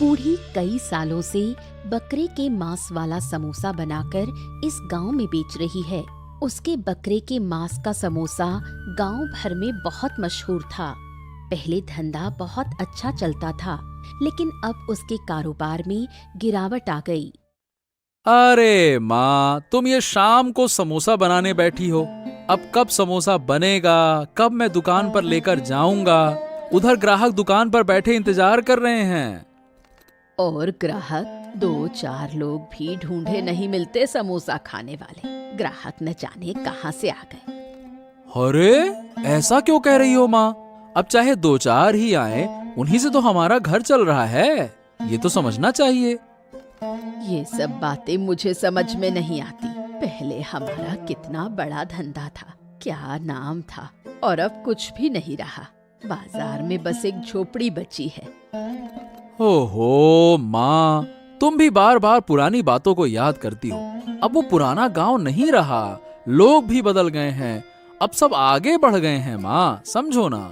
बूढ़ी कई सालों से बकरे के मांस वाला समोसा बनाकर इस गांव में बेच रही है। उसके बकरे के मांस का समोसा गांव भर में बहुत मशहूर था। पहले धंधा बहुत अच्छा चलता था, लेकिन अब उसके कारोबार में गिरावट आ गई। अरे माँ, तुम ये शाम को समोसा बनाने बैठी हो। अब कब समोसा बनेगा, कब मैं दुकान पर लेकर जाऊंगा? उधर ग्राहक दुकान पर बैठे इंतजार कर रहे हैं। और ग्राहक 2-4 लोग भी ढूंढे नहीं मिलते समोसा खाने वाले। ग्राहक न जाने कहां से आ गए। अरे, ऐसा क्यों कह रही हो माँ? अब चाहे 2-4 ही आए, उन्हीं से तो हमारा घर चल रहा है। ये तो समझना चाहिए। ये सब बातें मुझे समझ में नहीं आती। पहले हमारा कितना बड़ा धंधा था, क्या नाम था, और अब कुछ भी नहीं रहा। बाजार में बस एक झोपड़ी बची है। ओहो माँ, तुम भी बार बार पुरानी बातों को याद करती हो। अब वो पुराना गांव नहीं रहा, लोग भी बदल गए हैं। अब सब आगे बढ़ गए हैं माँ, समझो ना।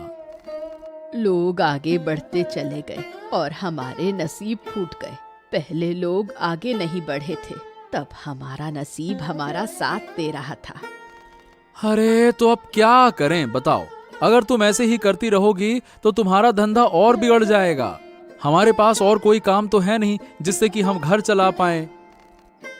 लोग आगे बढ़ते चले गए और हमारे नसीब फूट गए। पहले लोग आगे नहीं बढ़े थे, तब हमारा नसीब हमारा साथ दे रहा था। अरे तो अब क्या करें बताओ? अगर तुम ऐसे ही करती रहोगी तो तुम्हारा धंधा और बिगड़ जाएगा। हमारे पास और कोई काम तो है नहीं जिससे कि हम घर चला पाएं।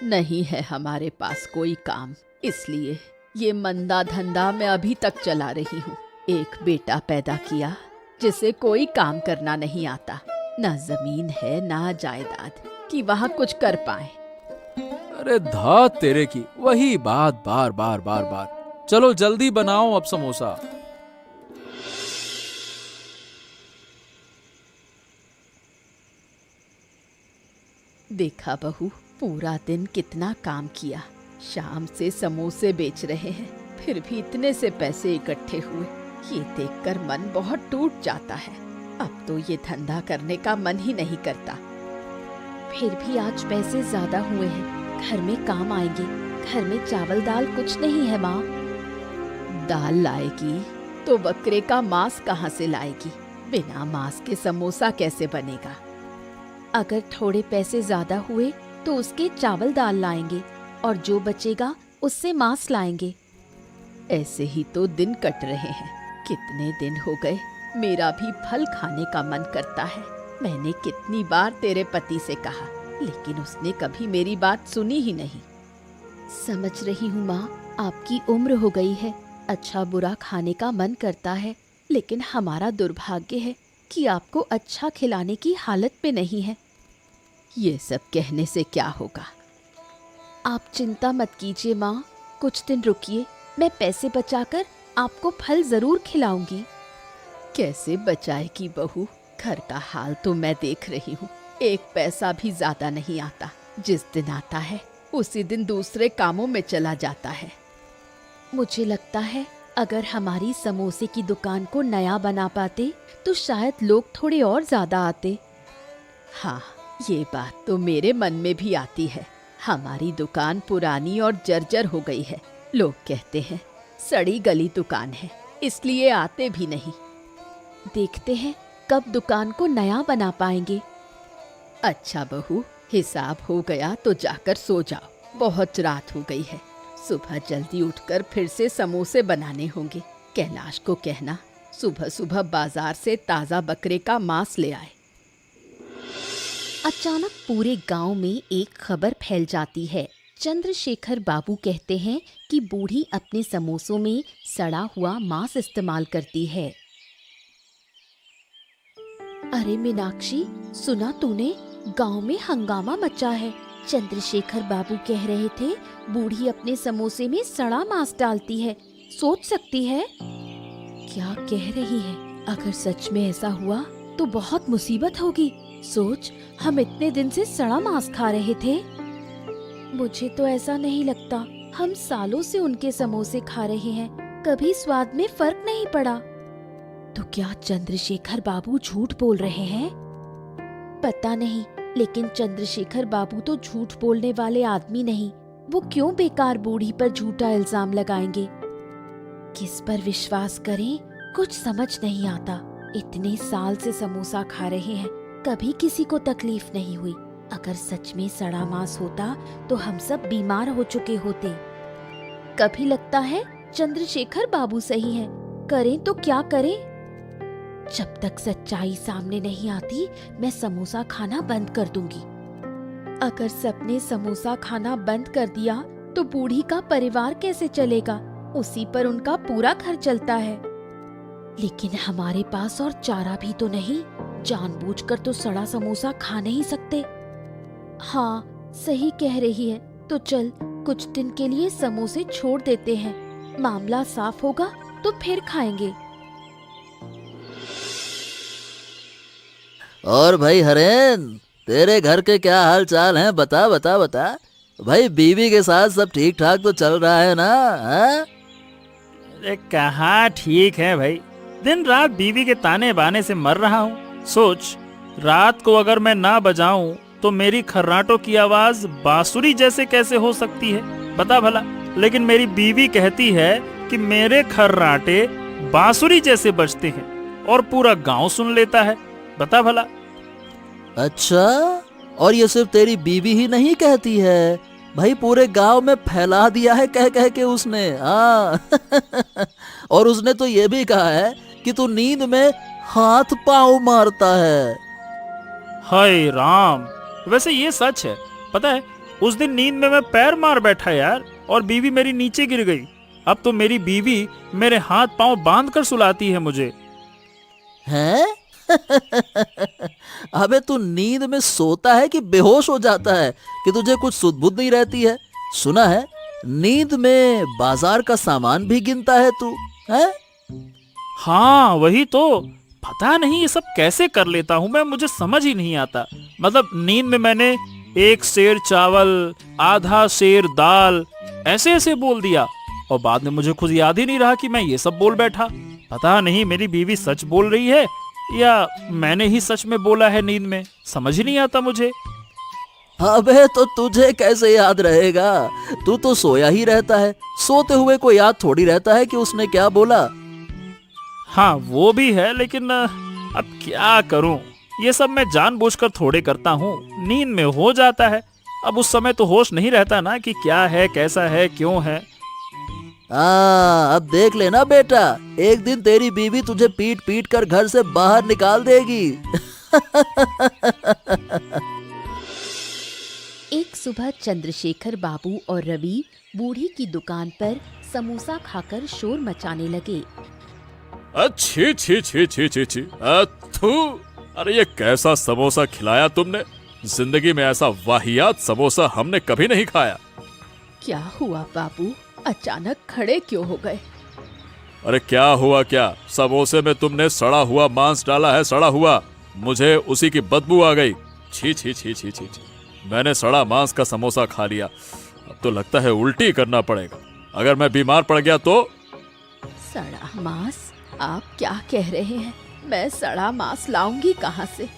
नहीं है हमारे पास कोई काम, इसलिए ये मंदा धंधा मैं अभी तक चला रही हूँ। एक बेटा पैदा किया जिसे कोई काम करना नहीं आता। ना जमीन है ना जायदाद कि वहाँ कुछ कर पाए। अरे धात तेरे की, वही बात बार बार बार बार। चलो जल्दी बनाओ अब समोसा। देखा बहू, पूरा दिन कितना काम किया। शाम से समोसे बेच रहे हैं, फिर भी इतने से पैसे इकट्ठे हुए। ये देखकर मन बहुत टूट जाता है। अब तो ये धंधा करने का मन ही नहीं करता। फिर भी आज पैसे ज्यादा हुए हैं, घर में काम आएंगे। घर में चावल दाल कुछ नहीं है माँ। दाल लाएगी तो बकरे का मांस कहाँ से लाएगी? बिना मांस के समोसा कैसे बनेगा? अगर थोड़े पैसे ज्यादा हुए तो उसके चावल दाल लाएंगे और जो बचेगा उससे मांस लाएंगे। ऐसे ही तो दिन कट रहे हैं। कितने दिन हो गए, मेरा भी फल खाने का मन करता है। मैंने कितनी बार तेरे पति से कहा, लेकिन उसने कभी मेरी बात सुनी ही नहीं। समझ रही हूँ माँ, आपकी उम्र हो गई है, अच्छा बुरा खाने का मन करता है, लेकिन हमारा दुर्भाग्य है कि आपको अच्छा खिलाने की हालत में नहीं है। ये सब कहने से क्या होगा? आप चिंता मत कीजिए माँ, कुछ दिन रुकिए, मैं पैसे बचाकर आपको फल जरूर खिलाऊंगी। कैसे बचाएगी बहू? घर का हाल तो मैं देख रही हूँ। एक पैसा भी ज्यादा नहीं आता। जिस दिन आता है उसी दिन दूसरे कामों में चला जाता है। मुझे लगता है अगर हमारी समोसे की दुकान को नया बना पाते तो शायद लोग थोड़े और ज्यादा आते। हाँ, ये बात तो मेरे मन में भी आती है। हमारी दुकान पुरानी और जर्जर हो गई है। लोग कहते हैं सड़ी गली दुकान है, इसलिए आते भी नहीं। देखते हैं कब दुकान को नया बना पाएंगे। अच्छा बहू, हिसाब हो गया तो जाकर सो जाओ, बहुत रात हो गई है। सुबह जल्दी उठकर फिर से समोसे बनाने होंगे। कैलाश को कहना सुबह सुबह बाजार से ताज़ा बकरे का मांस ले आए। अचानक पूरे गांव में एक खबर फैल जाती है। चंद्रशेखर बाबू कहते हैं कि बूढ़ी अपने समोसों में सड़ा हुआ मांस इस्तेमाल करती है। अरे मीनाक्षी, सुना तूने? गांव में हंगामा मचा है। चंद्रशेखर बाबू कह रहे थे बूढ़ी अपने समोसे में सड़ा मांस डालती है। सोच सकती है? क्या कह रही है? अगर सच में ऐसा हुआ तो बहुत मुसीबत होगी। सोच, हम इतने दिन से सड़ा मांस खा रहे थे। मुझे तो ऐसा नहीं लगता। हम सालों से उनके समोसे खा रहे हैं, कभी स्वाद में फर्क नहीं पड़ा। तो क्या चंद्रशेखर बाबू झूठ बोल रहे हैं? पता नहीं, लेकिन चंद्रशेखर बाबू तो झूठ बोलने वाले आदमी नहीं। वो क्यों बेकार बूढ़ी पर झूठा इल्जाम लगाएंगे? किस पर विश्वास करें, कुछ समझ नहीं आता। इतने साल से समोसा खा रहे हैं, कभी किसी को तकलीफ नहीं हुई। अगर सच में सड़ा मांस होता तो हम सब बीमार हो चुके होते। कभी लगता है चंद्रशेखर बाबू सही हैं, करें तो क्या करें। जब तक सच्चाई सामने नहीं आती मैं समोसा खाना बंद कर दूंगी। अगर सबने समोसा खाना बंद कर दिया तो बूढ़ी का परिवार कैसे चलेगा? उसी पर उनका पूरा घर चलता है। लेकिन हमारे पास और चारा भी तो नहीं, जानबूझकर तो सड़ा समोसा खा नहीं सकते। हाँ, सही कह रही है। तो चल कुछ दिन के लिए समोसे छोड़ देते हैं, मामला साफ होगा तो फिर खाएंगे। और भाई हरेन, तेरे घर के क्या हाल चाल हैं? बता बता बता भाई, बीवी के साथ सब ठीक ठाक तो चल रहा है ना? हाँ? अरे कहाँ ठीक है भाई, दिन रात बीवी के ताने बाने से मर रहा हूँ। सोच, रात को अगर मैं ना बजाऊं तो मेरी खर्राटों की आवाज बांसुरी जैसे कैसे हो सकती है, बता भला। लेकिन मेरी बीवी कहती है कि मेरे खर्राटे बांसुरी जैसे बजते हैं और पूरा गांव सुन लेता है, बता भला। अच्छा, और ये सिर्फ तेरी बीवी ही नहीं कहती है भाई, पूरे गांव में फैला दिया है कह कह के उसने। हाँ और उसने तो ये भी कहा है कि तू नींद में हाथ पांव मारता है। हाय राम, वैसे ये सच है। पता है, उस दिन नींद में मैं पैर मार बैठा यार, और बीवी मेरी नीचे गिर गई। अब तो मेरी बीवी मेरे हाथ पांव बांध कर सुलाती है मुझे। हैं? अबे तू नींद में सोता है कि बेहोश हो जाता है कि तुझे कुछ सुध बुध नहीं रहती है? सुना है नींद में बाजार का सामान भी गिनता है तू, हैं? हाँ वही तो, पता नहीं ये सब कैसे कर लेता हूँ मैं, मुझे समझ ही नहीं आता। मतलब नींद में मैंने 1 सेर चावल, आधा सेर दाल ऐसे ऐसे बोल दिया, और बाद में मुझे खुद याद ही नहीं रहा कि मैं ये सब बोल बैठा। पता नहीं मेरी बीवी सच बोल रही है या मैंने ही सच में बोला है नींद में, समझ ही नहीं आता मुझे। अबे तो तुझे कैसे याद रहेगा? तू तो सोया ही रहता है, सोते हुए को याद थोड़ी रहता है कि उसने क्या बोला। हाँ वो भी है, लेकिन अब क्या करूं, ये सब मैं जानबूझकर थोड़े करता हूँ, नींद में हो जाता है। अब उस समय तो होश नहीं रहता ना कि क्या है, कैसा है, क्यों है। अब देख लेना बेटा, एक दिन तेरी बीवी तुझे पीट पीट कर घर से बाहर निकाल देगी। एक सुबह चंद्रशेखर बाबू और रवि बूढ़ी की दुकान पर समोसा खाकर शोर मचाने लगे। अच्छी छी छी छी छी छी, अथू, अरे ये कैसा समोसा खिलाया तुमने? जिंदगी में ऐसा वाहियात समोसा हमने कभी नहीं खाया। क्या हुआ बाबू, अचानक खड़े क्यों हो गए? अरे क्या हुआ क्या, समोसे में तुमने सड़ा हुआ मांस डाला है, सड़ा हुआ। मुझे उसी की बदबू आ गई। छी छी छी छी छी छी, मैंने सड़ा मांस का समोसा खा लिया। अब तो लगता है उल्टी करना पड़ेगा, अगर मैं बीमार पड़ गया तो। सड़ा मांस? आप क्या कह रहे हैं? मैं सड़ा मांस लाऊंगी कहाँ से?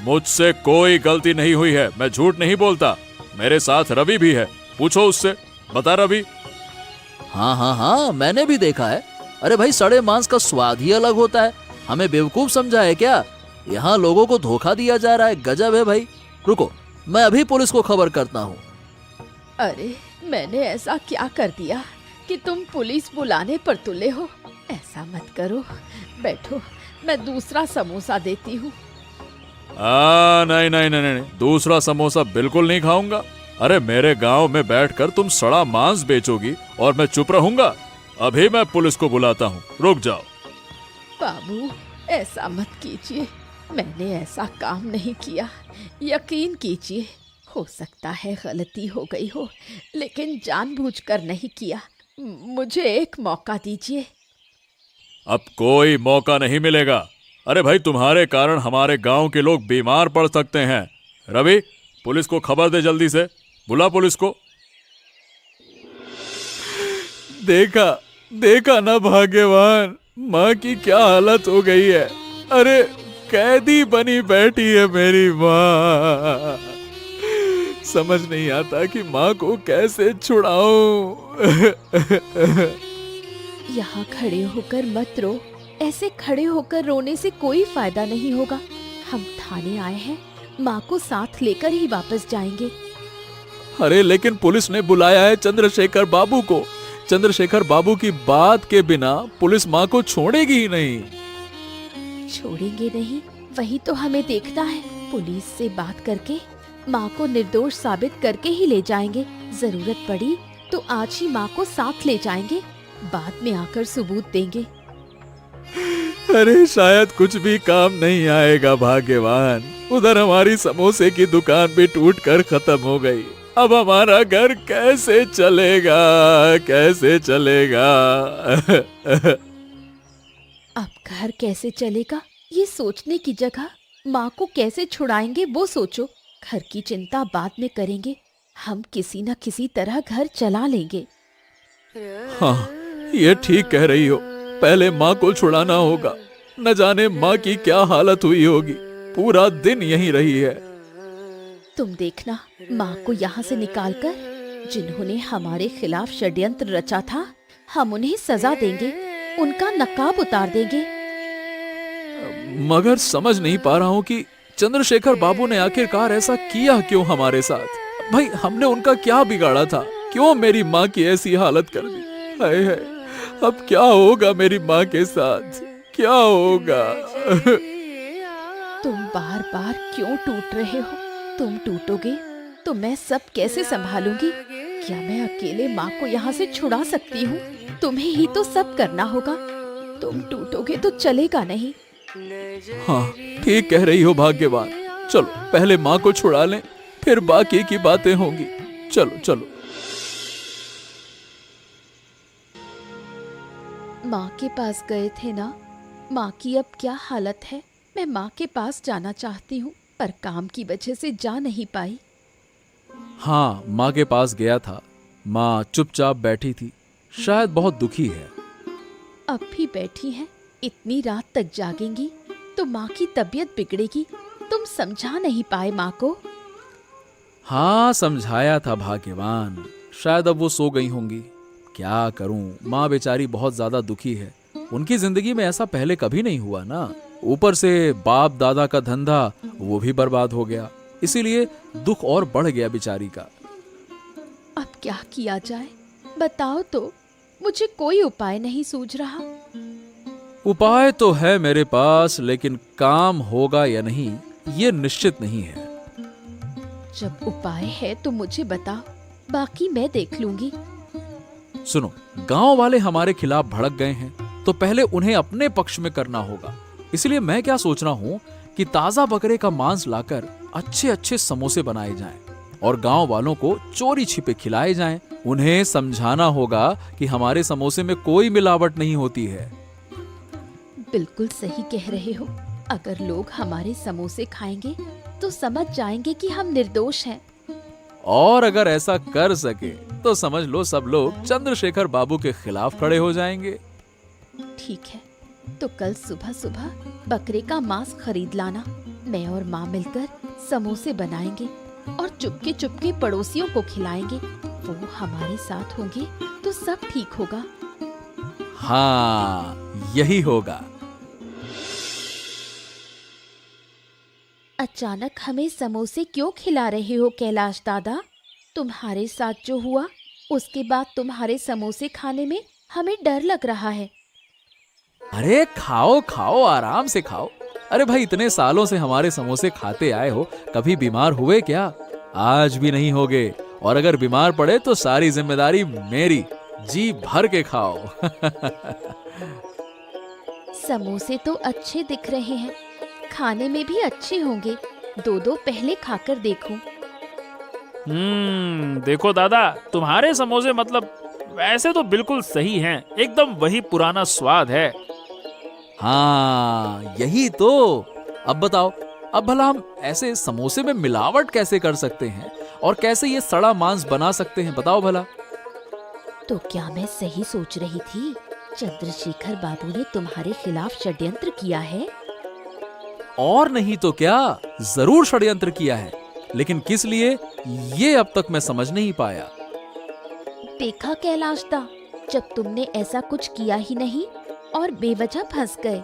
मुझसे कोई गलती नहीं हुई है, मैं झूठ नहीं बोलता। मेरे साथ रवि भी है, पूछो उससे। बता रवि। हाँ हाँ हाँ, मैंने भी देखा है। अरे भाई, सड़े मांस का स्वाद ही अलग होता है। हमें बेवकूफ समझा है क्या? यहाँ लोगों को धोखा दिया जा रहा है, गजब है भाई। रुको, मैं अभी पुलिस को खबर करता हूँ। अरे मैंने ऐसा क्या कर दिया कि तुम पुलिस बुलाने पर तुले हो? ऐसा मत करो, बैठो, मैं दूसरा समोसा देती हूँ। नहीं नहीं नहीं नहीं, दूसरा समोसा बिल्कुल नहीं खाऊंगा। अरे मेरे गांव में बैठकर तुम सड़ा मांस बेचोगी और मैं चुप रहूंगा? अभी मैं पुलिस को बुलाता हूँ, रुक जाओ। बाबू ऐसा मत कीजिए, मैंने ऐसा काम नहीं किया, यकीन कीजिए। हो सकता है गलती हो गई हो, लेकिन जानबूझकर नहीं किया। मुझे एक मौका दीजिए। अब कोई मौका नहीं मिलेगा। अरे भाई, तुम्हारे कारण हमारे गांव के लोग बीमार पड़ सकते हैं। रवि, पुलिस को खबर दे, जल्दी से बुला पुलिस को। देखा देखा ना भाग्यवान, माँ की क्या हालत हो गई है। अरे कैदी बनी बैठी है मेरी माँ। समझ नहीं आता कि माँ को कैसे छुड़ाऊं। यहाँ खड़े होकर मत रो, ऐसे खड़े होकर रोने से कोई फायदा नहीं होगा। हम थाने आए हैं, माँ को साथ लेकर ही वापस जाएंगे। अरे लेकिन पुलिस ने बुलाया है चंद्रशेखर बाबू को। चंद्रशेखर बाबू की बात के बिना पुलिस माँ को छोड़ेगी ही नहीं। छोड़ेंगे नहीं, वही तो हमें देखना है। पुलिस से बात करके माँ को निर्दोष साबित करके ही ले जाएंगे। जरूरत पड़ी तो आज ही माँ को साथ ले जाएंगे, बाद में आकर सबूत देंगे। अरे शायद कुछ भी काम नहीं आएगा भाग्यवान। उधर हमारी समोसे की दुकान भी टूटकर खत्म हो गई। अब हमारा घर कैसे चलेगा, कैसे चलेगा? अब घर कैसे चलेगा ये सोचने की जगह माँ को कैसे छुड़ाएंगे वो सोचो। घर की चिंता बाद में करेंगे, हम किसी न किसी तरह घर चला लेंगे। हाँ, ये ठीक कह रही हो। पहले माँ को छुड़ाना होगा। न जाने माँ की क्या हालत हुई होगी, पूरा दिन यहीं रही है। तुम देखना, माँ को यहाँ से निकालकर जिन्होंने हमारे खिलाफ षड्यंत्र रचा था, हम उन्हें सजा देंगे, उनका नकाब उतार देंगे। मगर समझ नहीं पा रहा हूँ कि चंद्रशेखर बाबू ने आखिरकार ऐसा किया क्यों हमारे साथ। भाई हमने उनका क्या बिगाड़ा था? क्यों मेरी माँ की ऐसी हालत कर दी? हाय हाय, अब क्या होगा मेरी माँ के साथ? क्या होगा? तुम बार बार क्यों टूट रहे हो? तुम टूटोगे तो मैं सब कैसे संभालूंगी? क्या मैं अकेले माँ को यहाँ से छुड़ा सकती हूँ? तुम्हें ही तो सब करना होगा। तुम टूटोगे तो चलेगा नहीं। हाँ, ठीक कह रही हो भाग्यवान। चलो पहले माँ को छुड़ा लें, फिर बाकी की बातें होंगी। चलो चलो। माँ के पास गए थे ना, माँ की अब क्या हालत है? मैं माँ के पास जाना चाहती हूँ, पर काम की वजह से जा नहीं पाई। हाँ, माँ के पास गया था। माँ चुपचाप बैठी थी, शायद बहुत दुखी है। अब भी बैठी है, इतनी रात तक जागेंगी तो माँ की तबीयत बिगड़ेगी। तुम समझा नहीं पाए माँ को? हाँ, समझाया था भाग्यवान, शायद अब वो सो गई होंगी। क्या करूं, माँ बेचारी बहुत ज्यादा दुखी है। उनकी जिंदगी में ऐसा पहले कभी नहीं हुआ ना। ऊपर से बाप दादा का धंधा वो भी बर्बाद हो गया, इसीलिए दुख और बढ़ गया बेचारी का। अब क्या किया जाए बताओ तो, मुझे कोई उपाय नहीं सूझ रहा। उपाय तो है मेरे पास, लेकिन काम होगा या नहीं ये निश्चित नहीं है। जब उपाय है तो मुझे बताओ, बाकी मैं देख लूंगी। सुनो, गांव वाले हमारे खिलाफ भड़क गए हैं, तो पहले उन्हें अपने पक्ष में करना होगा। इसलिए मैं क्या सोच रहा हूँ कि ताजा बकरे का मांस लाकर अच्छे अच्छे समोसे बनाए जाएं और गांव वालों को चोरी छिपे खिलाए जाएं। उन्हें समझाना होगा कि हमारे समोसे में कोई मिलावट नहीं होती है। बिल्कुल सही कह रहे हो। अगर लोग हमारे समोसे खाएंगे तो समझ जाएंगे कि हम निर्दोष हैं। और अगर ऐसा कर सके तो समझ लो सब लोग चंद्रशेखर बाबू के खिलाफ खड़े हो जाएंगे। ठीक है, तो कल सुबह सुबह बकरे का मांस खरीद लाना। मैं और माँ मिलकर समोसे बनाएंगे और चुपके चुपके पड़ोसियों को खिलाएंगे। वो हमारे साथ होंगे तो सब ठीक होगा। हाँ, यही होगा। अचानक हमें समोसे क्यों खिला रहे हो कैलाश दादा? तुम्हारे साथ जो हुआ उसके बाद तुम्हारे समोसे खाने में हमें डर लग रहा है। अरे खाओ खाओ, आराम से खाओ। अरे भाई, इतने सालों से हमारे समोसे खाते आए हो, कभी बीमार हुए क्या? आज भी नहीं होगे। और अगर बीमार पड़े तो सारी जिम्मेदारी मेरी। जी भर के खाओ। समोसे तो अच्छे दिख रहे हैं, खाने में भी अच्छे होंगे। दो पहले खाकर देखूं। देखो दादा, तुम्हारे समोसे मतलब वैसे तो बिल्कुल सही हैं, एकदम वही पुराना स्वाद है। हाँ, यही तो। अब बताओ, अब भला हम ऐसे समोसे में मिलावट कैसे कर सकते हैं और कैसे ये सड़ा मांस बना सकते हैं? बताओ भला। तो क्या मैं सही सोच रही थी? चंद्रशेखर बाबू ने तुम्हारे खिलाफ षड्यंत्र किया है। और नहीं तो क्या, जरूर षड्यंत्र किया है, लेकिन किस लिए ये अब तक मैं समझ नहीं पाया। देखा कैलाशदा, जब तुमने ऐसा कुछ किया ही नहीं और बेवजह फंस गए।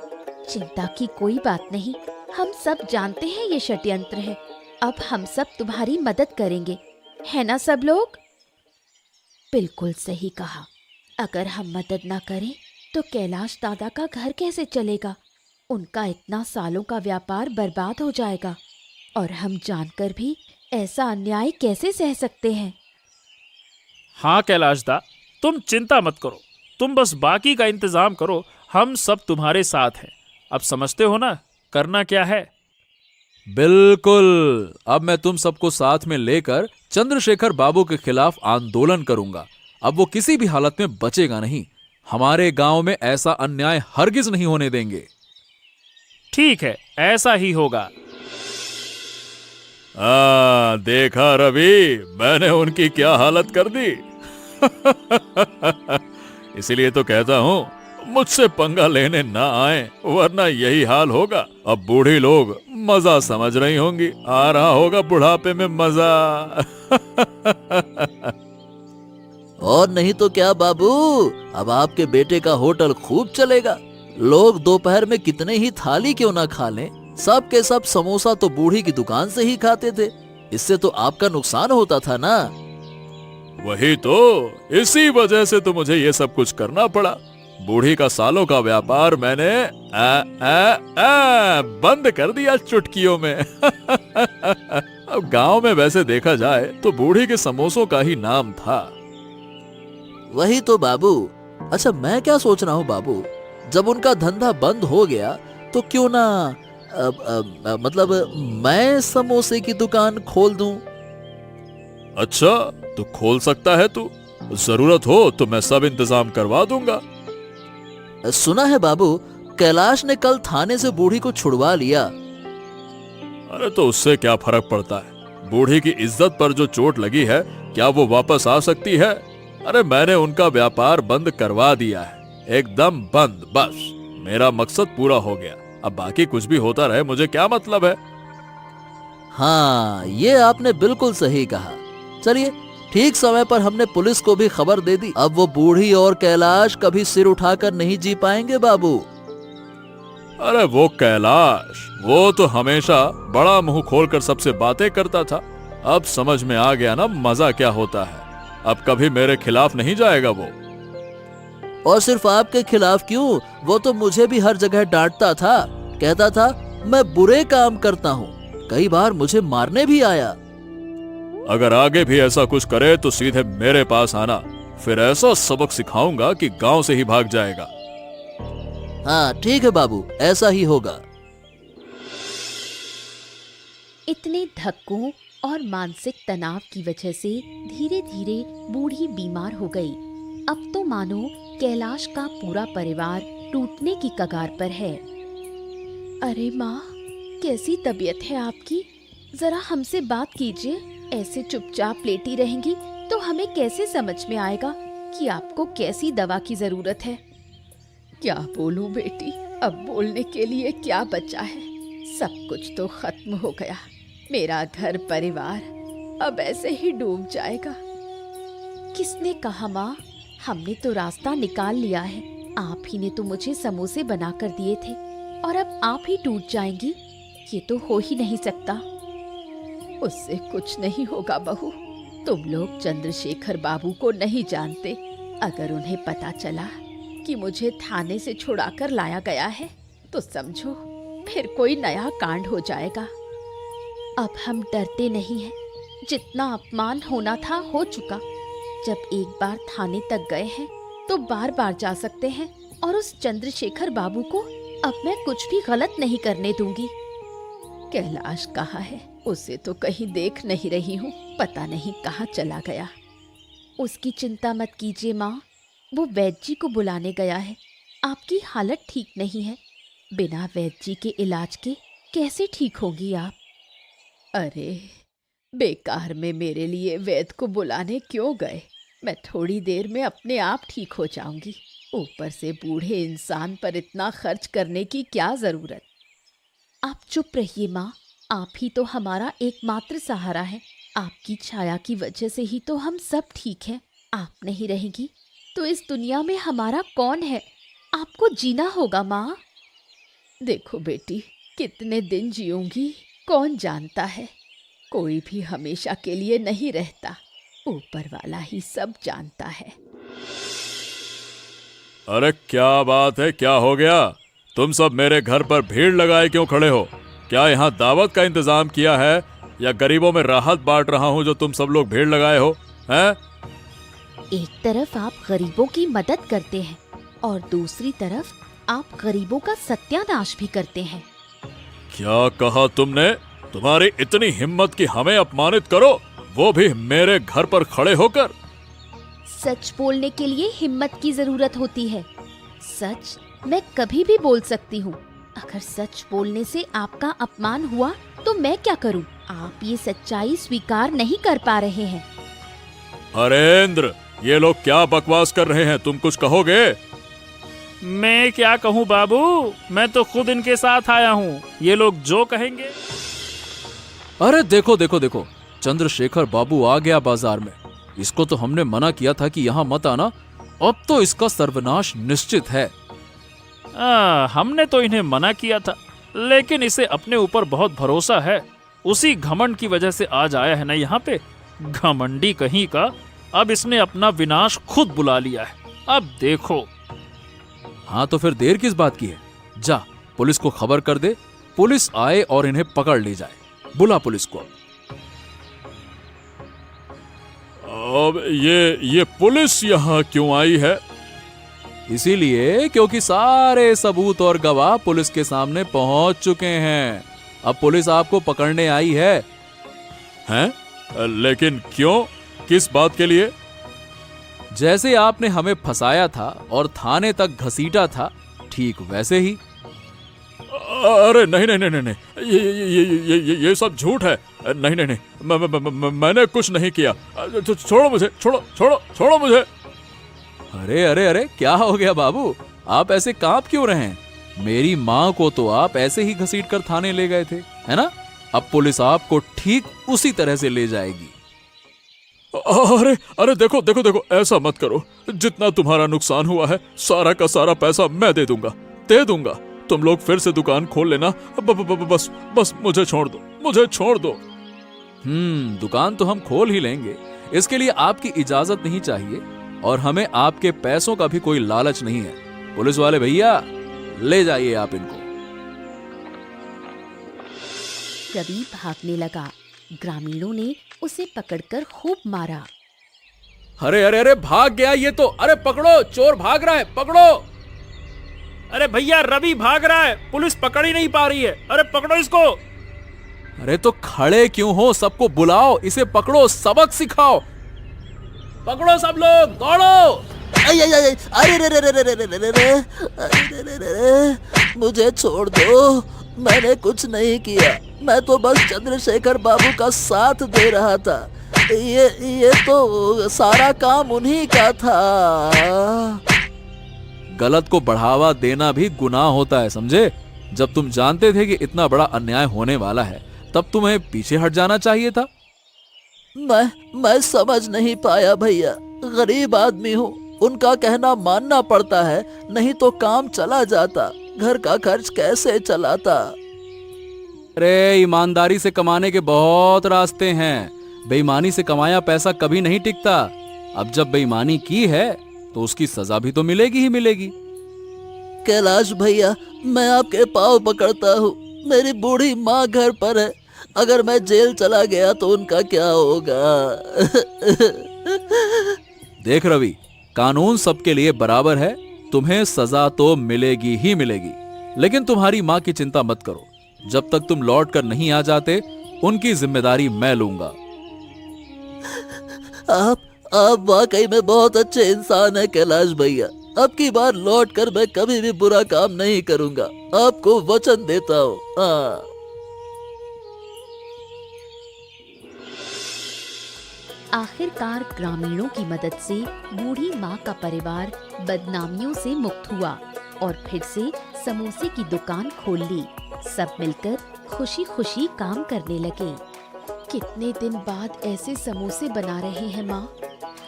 चिंता की कोई बात नहीं, हम सब जानते हैं ये षड्यंत्र है। अब हम सब तुम्हारी मदद करेंगे, है ना सब लोग? बिल्कुल सही कहा। अगर हम मदद ना करें तो कैलाश दादा का घर कैसे चलेगा? उनका इतना सालों का व्यापार बर्बाद हो जाएगा और हम जानकर भी ऐसा अन्याय कैसे सह सकते हैं? हाँ कैलाश दा, तुम चिंता मत करो, तुम बस बाकी का इंतजाम करो, हम सब तुम्हारे साथ हैं। अब समझते हो ना करना क्या है? बिल्कुल। अब मैं तुम सबको साथ में लेकर चंद्रशेखर बाबू के खिलाफ आंदोलन करूंगा। अब वो किसी भी हालत में बचेगा नहीं। हमारे गांव में ऐसा अन्याय हरगिज नहीं होने देंगे। ठीक है, ऐसा ही होगा। देखा रवि, मैंने उनकी क्या हालत कर दी। इसीलिए तो कहता हूं, मुझसे पंगा लेने ना आए, वरना यही हाल होगा। अब बूढ़ी लोग मजा समझ रही होंगी, आ रहा होगा बुढ़ापे में मजा। और नहीं तो क्या बाबू, अब आपके बेटे का होटल खूब चलेगा। लोग दोपहर में कितने ही थाली क्यों ना खा लें, सब के सब समोसा तो बूढ़ी की दुकान से ही खाते थे। इससे तो आपका नुकसान होता था ना। वही तो, इसी वजह से तो मुझे ये सब कुछ करना पड़ा। बूढ़ी का सालों का व्यापार मैंने बंद कर दिया चुटकियों में। अब गांव में वैसे देखा जाए तो बूढ़ी के समोसों का ही नाम था। वही तो बाबू। अच्छा, मैं क्या सोच रहा हूँ बाबू, जब उनका धंधा बंद हो गया तो क्यों ना मतलब मैं समोसे की दुकान खोल दूं। अच्छा, तो खोल सकता है तू। जरूरत हो तो मैं सब इंतजाम करवा दूंगा। सुना है बाबू, कैलाश ने कल थाने से बूढ़ी को छुड़वा लिया। अरे तो उससे क्या फर्क पड़ता है? बूढ़ी की इज्जत पर जो चोट लगी है, क्या वो वापस आ सकती है? अरे मैंने उनका व्यापार बंद करवा दिया है, एकदम बंद। बस मेरा मकसद पूरा हो गया। अब बाकी कुछ भी होता रहे, मुझे क्या मतलब है। हाँ, ये आपने बिल्कुल सही कहा। चलिए, ठीक समय पर हमने पुलिस को भी खबर दे दी। अब वो बूढ़ी और कैलाश कभी सिर उठाकर नहीं जी पाएंगे बाबू। अरे वो कैलाश, वो तो हमेशा बड़ा मुंह खोलकर सबसे बातें करता था। अब समझ में आ गया ना मजा क्या होता है। अब कभी मेरे खिलाफ नहीं जाएगा वो। और सिर्फ आपके खिलाफ क्यों, वो तो मुझे भी हर जगह डांटता था। कहता था मैं बुरे काम करता हूँ। कई बार मुझे मारने भी आया। अगर आगे भी ऐसा कुछ करे तो सीधे मेरे पास आना, फिर ऐसा सबक सिखाऊंगा कि गांव से ही भाग जाएगा। हाँ ठीक है बाबू, ऐसा ही होगा। इतने धक्कों और मानसिक तनाव की वजह से धीरे धीरे बूढ़ी बीमार हो गई। अब तो मानो कैलाश का पूरा परिवार टूटने की कगार पर है। अरे माँ, कैसी तबीयत है आपकी? जरा हमसे बात कीजिए। ऐसे चुपचाप लेटी रहेंगी तो हमें कैसे समझ में आएगा कि आपको कैसी दवा की जरूरत है? क्या बोलूं बेटी, अब बोलने के लिए क्या बचा है? सब कुछ तो खत्म हो गया। मेरा घर परिवार अब ऐसे ही डूब जाएगा। किसने कहा माँ? हमने तो रास्ता निकाल लिया है। आप ही ने तो मुझे समोसे बना कर दिए थे और अब आप ही टूट जाएंगी? ये तो हो ही नहीं सकता। उससे कुछ नहीं होगा बहू। तुम लोग चंद्रशेखर बाबू को नहीं जानते। अगर उन्हें पता चला कि मुझे थाने से छुड़ाकर लाया गया है तो समझो फिर कोई नया कांड हो जाएगा। अब हम डरते नहीं हैं। जितना अपमान होना था हो चुका। जब एक बार थाने तक गए हैं तो बार बार जा सकते हैं। और उस चंद्रशेखर बाबू को अब मैं कुछ भी गलत नहीं करने दूंगी। कैलाश कहाँ है? उसे तो कहीं देख नहीं रही हूँ। पता नहीं कहाँ चला गया। उसकी चिंता मत कीजिए माँ, वो वैद्य जी को बुलाने गया है। आपकी हालत ठीक नहीं है। बिना वैद्य जी के इलाज के कैसे ठीक होगी आप? अरे बेकार में मेरे लिए वैद्य को बुलाने क्यों गए? मैं थोड़ी देर में अपने आप ठीक हो जाऊंगी। ऊपर से बूढ़े इंसान पर इतना खर्च करने की क्या जरूरत? आप चुप रहिए माँ। आप ही तो हमारा एकमात्र सहारा है। आपकी छाया की वजह से ही तो हम सब ठीक हैं। आप नहीं रहेंगी तो इस दुनिया में हमारा कौन है? आपको जीना होगा माँ। देखो बेटी, कितने दिन जीऊंगी कौन जानता है। कोई भी हमेशा के लिए नहीं रहता, ऊपर वाला ही सब जानता है। अरे क्या बात है, क्या हो गया? तुम सब मेरे घर पर भीड़ लगाए क्यों खड़े हो? क्या यहाँ दावत का इंतजाम किया है या गरीबों में राहत बांट रहा हूँ जो तुम सब लोग भीड़ लगाए हो? हैं? एक तरफ आप गरीबों की मदद करते हैं और दूसरी तरफ आप गरीबों का सत्यानाश भी करते हैं। क्या कहा तुमने? तुम्हारी इतनी हिम्मत कि हमें अपमानित करो, वो भी मेरे घर पर खड़े होकर? सच बोलने के लिए हिम्मत की जरूरत होती है। सच मैं कभी भी बोल सकती हूँ। अगर सच बोलने से आपका अपमान हुआ तो मैं क्या करूँ? आप ये सच्चाई स्वीकार नहीं कर पा रहे हैं। हरेंद्र, ये लोग क्या बकवास कर रहे हैं? तुम कुछ कहोगे? मैं क्या कहूँ बाबू, मैं तो खुद इनके साथ आया हूँ, ये लोग जो कहेंगे। अरे देखो देखो देखो, चंद्रशेखर बाबू आ गया बाजार में। इसको तो हमने मना किया था कि यहाँ मत आना, अब तो इसका सर्वनाश निश्चित है। हमने तो इन्हें मना किया था, लेकिन इसे अपने ऊपर बहुत भरोसा है। उसी घमंड की वजह से आज आया है ना यहाँ पे। घमंडी कहीं का, अब इसने अपना विनाश खुद बुला लिया है। अब देखो। हाँ तो फिर देर किस बात की है? जा पुलिस को खबर कर दे, पुलिस आए और इन्हें पकड़ ले जाए। बुला पुलिस को। अब ये पुलिस यहाँ क्यों आई है? इसीलिए क्योंकि सारे सबूत और गवाह पुलिस के सामने पहुंच चुके हैं। अब पुलिस आपको पकड़ने आई है। हैं? लेकिन क्यों? किस बात के लिए? जैसे आपने हमें फंसाया था और थाने तक घसीटा था, ठीक वैसे ही। अरे नहीं नहीं नहीं नहीं, ये सब झूठ है। नहीं नहीं नहीं, मैंने कुछ नहीं किया। छोड़ो मुझे, छोड़ो छोड़ो छोड़ो मुझे। अरे अरे अरे, क्या हो गया बाबू? आप ऐसे कांप क्यों रहे हैं? मेरी माँ को तो आप ऐसे ही घसीट कर थाने ले गए थे, है ना? अब पुलिस आपको ठीक उसी तरह से ले जाएगी। अरे अरे देखो देखो देखो, ऐसा मत करो। जितना तुम्हारा नुकसान हुआ है सारा का सारा पैसा मैं दे दूंगा। तुम लोग फिर से दुकान खोल लेना। बस बस मुझे छोड़ दो, मुझे छोड़ दो। दुकान तो हम खोल ही लेंगे, इसके लिए आपकी इजाजत नहीं चाहिए और हमें आपके पैसों का भी कोई लालच नहीं है। पुलिस वाले भैया, ले जाइए आप इनको। रवि भागने लगा। ग्रामीणों ने उसे पकड़कर खूब मारा। अरे अरे अरे, भाग गया ये तो। अरे पकड़ो, चोर भाग रहा है, पकड़ो। अरे भैया, रवि भाग रहा है, पुलिस पकड़ ही नहीं पा रही है। अरे पकड़ो इसको। अरे तो खड़े क्यों हो? सबको बुलाओ, इसे पकड़ो, सबक सिखाओ। पकड़ो सब लोग, दौड़ो। अरे मुझे छोड़ दो, मैंने कुछ नहीं किया। मैं तो बस चंद्रशेखर बाबू का साथ दे रहा था। ये तो सारा काम उन्हीं का था। गलत को बढ़ावा देना भी गुनाह होता है, समझे? जब तुम जानते थे कि इतना बड़ा अन्याय होने वाला है, तब तुम्हें पीछे हट जाना चाहिए था। मैं समझ नहीं पाया भैया, गरीब आदमी हूँ, उनका कहना मानना पड़ता है, नहीं तो काम चला जाता, घर का खर्च कैसे चलाता। अरे ईमानदारी से कमाने के बहुत रास्ते हैं, बेईमानी से कमाया पैसा कभी नहीं टिकता। अब जब बेईमानी की है तो उसकी सजा भी तो मिलेगी ही मिलेगी। कैलाश भैया, मैं आपके पाँव पकड़ता हूँ, मेरी बूढ़ी माँ घर पर है, अगर मैं जेल चला गया तो उनका क्या होगा। देख रवि, कानून सबके लिए बराबर है, तुम्हें सजा तो मिलेगी ही मिलेगी, लेकिन तुम्हारी माँ की चिंता मत करो। जब तक तुम लौट कर नहीं आ जाते, उनकी जिम्मेदारी मैं लूंगा। आप वाकई में बहुत अच्छे इंसान हैं कैलाश भैया। अब की बार लौट कर मैं कभी भी बुरा काम नहीं करूंगा, आपको वचन देता हूँ। आखिरकार ग्रामीणों की मदद से बूढ़ी माँ का परिवार बदनामियों से मुक्त हुआ और फिर से समोसे की दुकान खोल ली। सब मिलकर खुशी खुशी काम करने लगे। कितने दिन बाद ऐसे समोसे बना रहे हैं माँ,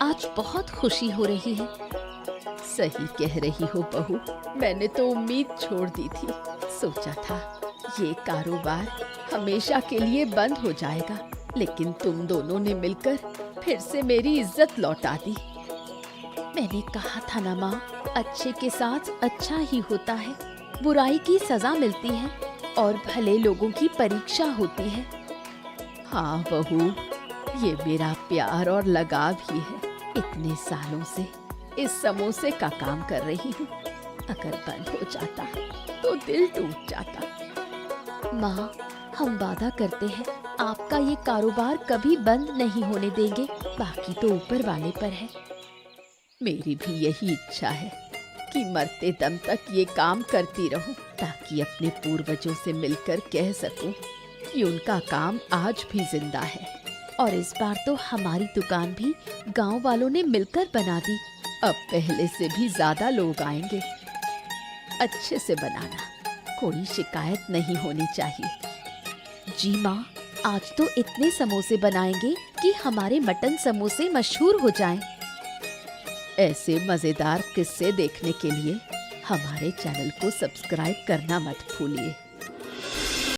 आज बहुत खुशी हो रही है। सही कह रही हो बहू, मैंने तो उम्मीद छोड़ दी थी। सोचा था ये कारोबार हमेशा के लिए बंद हो जाएगा, लेकिन तुम दोनों ने मिलकर फिर से मेरी इज्जत लौटा दी। मैंने कहा था ना माँ, अच्छे के साथ अच्छा ही होता है, बुराई की सजा मिलती है और भले लोगों की परीक्षा होती है। हाँ बहू, ये मेरा प्यार और लगाव ही है। इतने सालों से इस समोसे का काम कर रही हूँ, अगर बंद हो जाता तो दिल टूट जाता। माँ, हम वादा करते हैं आपका ये कारोबार कभी बंद नहीं होने देंगे, बाकी तो ऊपर वाले पर है। मेरी भी यही इच्छा है कि मरते दम तक ये काम करती रहूं, ताकि अपने पूर्वजों से मिलकर कह सकूं कि उनका काम आज भी जिंदा है। और इस बार तो हमारी दुकान भी गांव वालों ने मिलकर बना दी। अब पहले से भी ज्यादा लोग आएंगे। अच्छे से बनाना, कोई शिकायत नहीं होनी चाहिए। जी माँ, आज तो इतने समोसे बनाएंगे कि हमारे मटन समोसे मशहूर हो जाएं। ऐसे मजेदार किस्से देखने के लिए हमारे चैनल को सब्सक्राइब करना मत भूलिए।